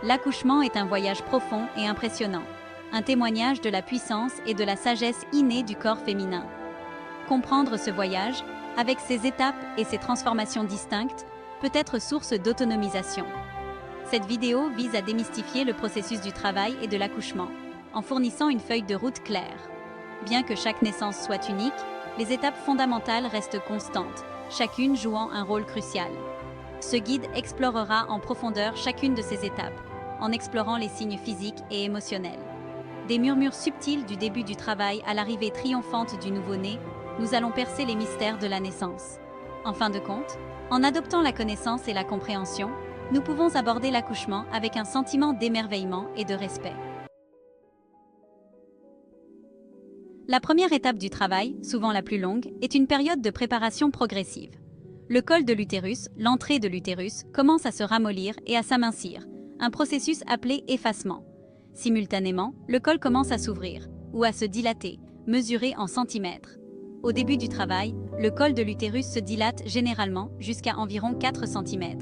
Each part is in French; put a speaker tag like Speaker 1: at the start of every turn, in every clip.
Speaker 1: l'accouchement est un voyage profond et impressionnant, un témoignage de la puissance et de la sagesse innée du corps féminin. Comprendre ce voyage, avec ses étapes et ses transformations distinctes, peut être source d'autonomisation. Cette vidéo vise à démystifier le processus du travail et de l'accouchement, en fournissant une feuille de route claire. Bien que chaque naissance soit unique, les étapes fondamentales restent constantes, chacune jouant un rôle crucial. Ce guide explorera en profondeur chacune de ces étapes, en explorant les signes physiques et émotionnels. Des murmures subtils du début du travail à l'arrivée triomphante du nouveau-né, nous allons percer les mystères de la naissance. En fin de compte, en adoptant la connaissance et la compréhension, nous pouvons aborder l'accouchement avec un sentiment d'émerveillement et de respect. La première étape du travail, souvent la plus longue, est une période de préparation progressive. Le col de l'utérus, l'entrée de l'utérus, commence à se ramollir et à s'amincir, un processus appelé effacement. Simultanément, le col commence à s'ouvrir, ou à se dilater, mesuré en centimètres. Au début du travail, le col de l'utérus se dilate généralement jusqu'à environ 4 cm.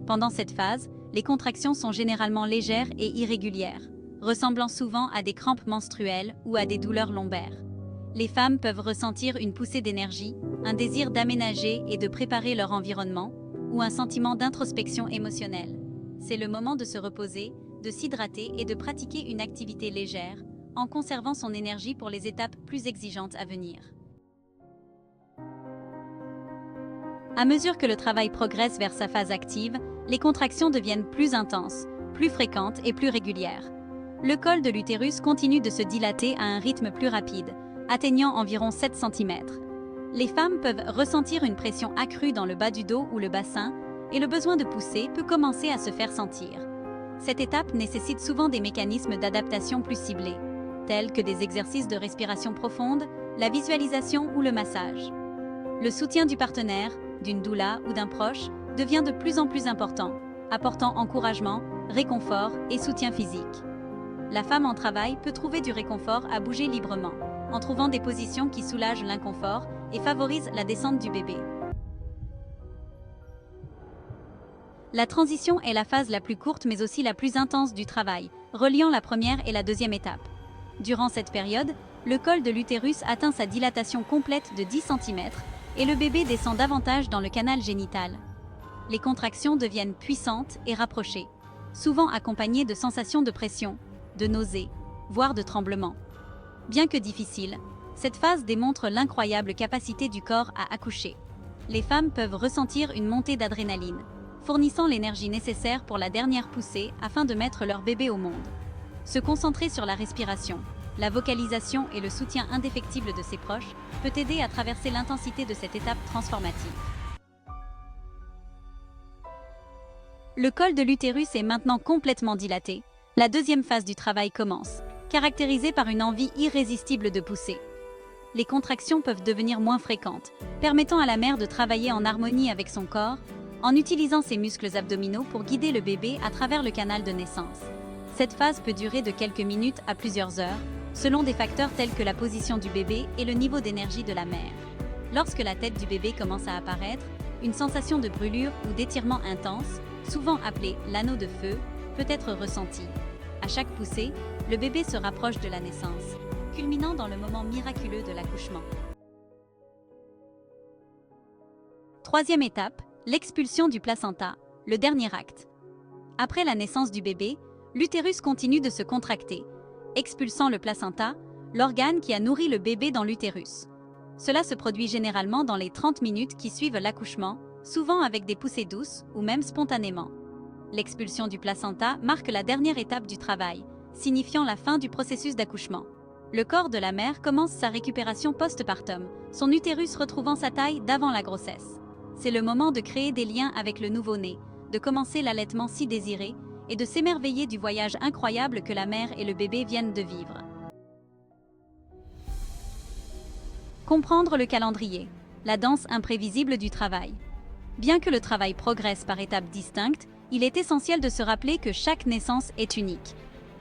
Speaker 1: Pendant cette phase, les contractions sont généralement légères et irrégulières, ressemblant souvent à des crampes menstruelles ou à des douleurs lombaires. Les femmes peuvent ressentir une poussée d'énergie, un désir d'aménager et de préparer leur environnement, ou un sentiment d'introspection émotionnelle. C'est le moment de se reposer, de s'hydrater et de pratiquer une activité légère, en conservant son énergie pour les étapes plus exigeantes à venir. À mesure que le travail progresse vers sa phase active, les contractions deviennent plus intenses, plus fréquentes et plus régulières. Le col de l'utérus continue de se dilater à un rythme plus rapide, atteignant environ 7 cm. Les femmes peuvent ressentir une pression accrue dans le bas du dos ou le bassin, et le besoin de pousser peut commencer à se faire sentir. Cette étape nécessite souvent des mécanismes d'adaptation plus ciblés, tels que des exercices de respiration profonde, la visualisation ou le massage. Le soutien du partenaire, d'une doula ou d'un proche devient de plus en plus important, apportant encouragement, réconfort et soutien physique. La femme en travail peut trouver du réconfort à bouger librement, en trouvant des positions qui soulagent l'inconfort et favorisent la descente du bébé. La transition est la phase la plus courte mais aussi la plus intense du travail, reliant la première et la deuxième étape. Durant cette période, le col de l'utérus atteint sa dilatation complète de 10 cm et le bébé descend davantage dans le canal génital. Les contractions deviennent puissantes et rapprochées, souvent accompagnées de sensations de pression, de nausées, voire de tremblements. Bien que difficile, cette phase démontre l'incroyable capacité du corps à accoucher. Les femmes peuvent ressentir une montée d'adrénaline, fournissant l'énergie nécessaire pour la dernière poussée afin de mettre leur bébé au monde. Se concentrer sur la respiration, la vocalisation et le soutien indéfectible de ses proches peut aider à traverser l'intensité de cette étape transformative. Le col de l'utérus est maintenant complètement dilaté. La deuxième phase du travail commence, caractérisée par une envie irrésistible de pousser. Les contractions peuvent devenir moins fréquentes, permettant à la mère de travailler en harmonie avec son corps, en utilisant ses muscles abdominaux pour guider le bébé à travers le canal de naissance. Cette phase peut durer de quelques minutes à plusieurs heures, selon des facteurs tels que la position du bébé et le niveau d'énergie de la mère. Lorsque la tête du bébé commence à apparaître, une sensation de brûlure ou d'étirement intense, souvent appelée l'anneau de feu, peut être ressentie. À chaque poussée, le bébé se rapproche de la naissance, culminant dans le moment miraculeux de l'accouchement. Troisième étape, l'expulsion du placenta, le dernier acte. Après la naissance du bébé, l'utérus continue de se contracter, expulsant le placenta, l'organe qui a nourri le bébé dans l'utérus. Cela se produit généralement dans les 30 minutes qui suivent l'accouchement, souvent avec des poussées douces ou même spontanément. L'expulsion du placenta marque la dernière étape du travail, signifiant la fin du processus d'accouchement. Le corps de la mère commence sa récupération post-partum, son utérus retrouvant sa taille d'avant la grossesse. C'est le moment de créer des liens avec le nouveau-né, de commencer l'allaitement si désiré et de s'émerveiller du voyage incroyable que la mère et le bébé viennent de vivre. Comprendre le calendrier, la danse imprévisible du travail. Bien que le travail progresse par étapes distinctes, il est essentiel de se rappeler que chaque naissance est unique.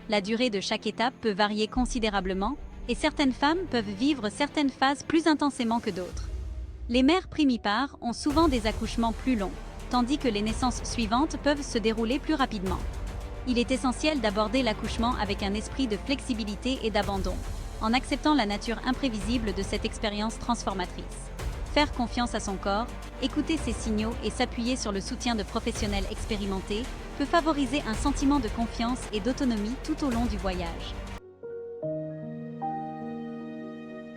Speaker 1: La durée de chaque étape peut varier considérablement et certaines femmes peuvent vivre certaines phases plus intensément que d'autres. Les mères primipares ont souvent des accouchements plus longs, tandis que les naissances suivantes peuvent se dérouler plus rapidement. Il est essentiel d'aborder l'accouchement avec un esprit de flexibilité et d'abandon, en acceptant la nature imprévisible de cette expérience transformatrice. Faire confiance à son corps, écouter ses signaux et s'appuyer sur le soutien de professionnels expérimentés peut favoriser un sentiment de confiance et d'autonomie tout au long du voyage.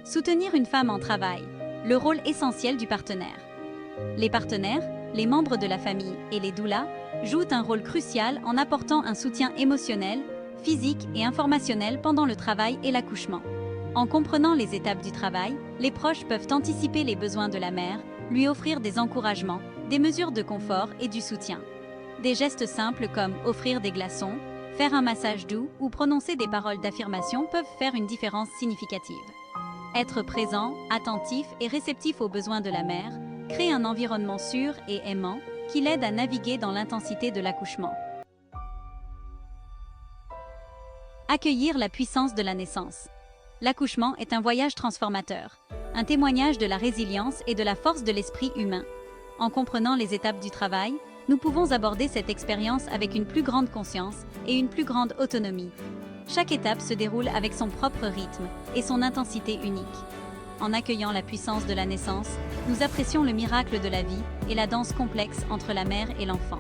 Speaker 1: Soutenir une femme en travail, le rôle essentiel du partenaire. Les partenaires, les membres de la famille et les doulas jouent un rôle crucial en apportant un soutien émotionnel, physique et informationnel pendant le travail et l'accouchement. En comprenant les étapes du travail, les proches peuvent anticiper les besoins de la mère, lui offrir des encouragements, des mesures de confort et du soutien. Des gestes simples comme offrir des glaçons, faire un massage doux ou prononcer des paroles d'affirmation peuvent faire une différence significative. Être présent, attentif et réceptif aux besoins de la mère crée un environnement sûr et aimant qui l'aide à naviguer dans l'intensité de l'accouchement. Accueillir la puissance de la naissance. L'accouchement est un voyage transformateur, un témoignage de la résilience et de la force de l'esprit humain. En comprenant les étapes du travail, nous pouvons aborder cette expérience avec une plus grande conscience et une plus grande autonomie. Chaque étape se déroule avec son propre rythme et son intensité unique. En accueillant la puissance de la naissance, nous apprécions le miracle de la vie et la danse complexe entre la mère et l'enfant.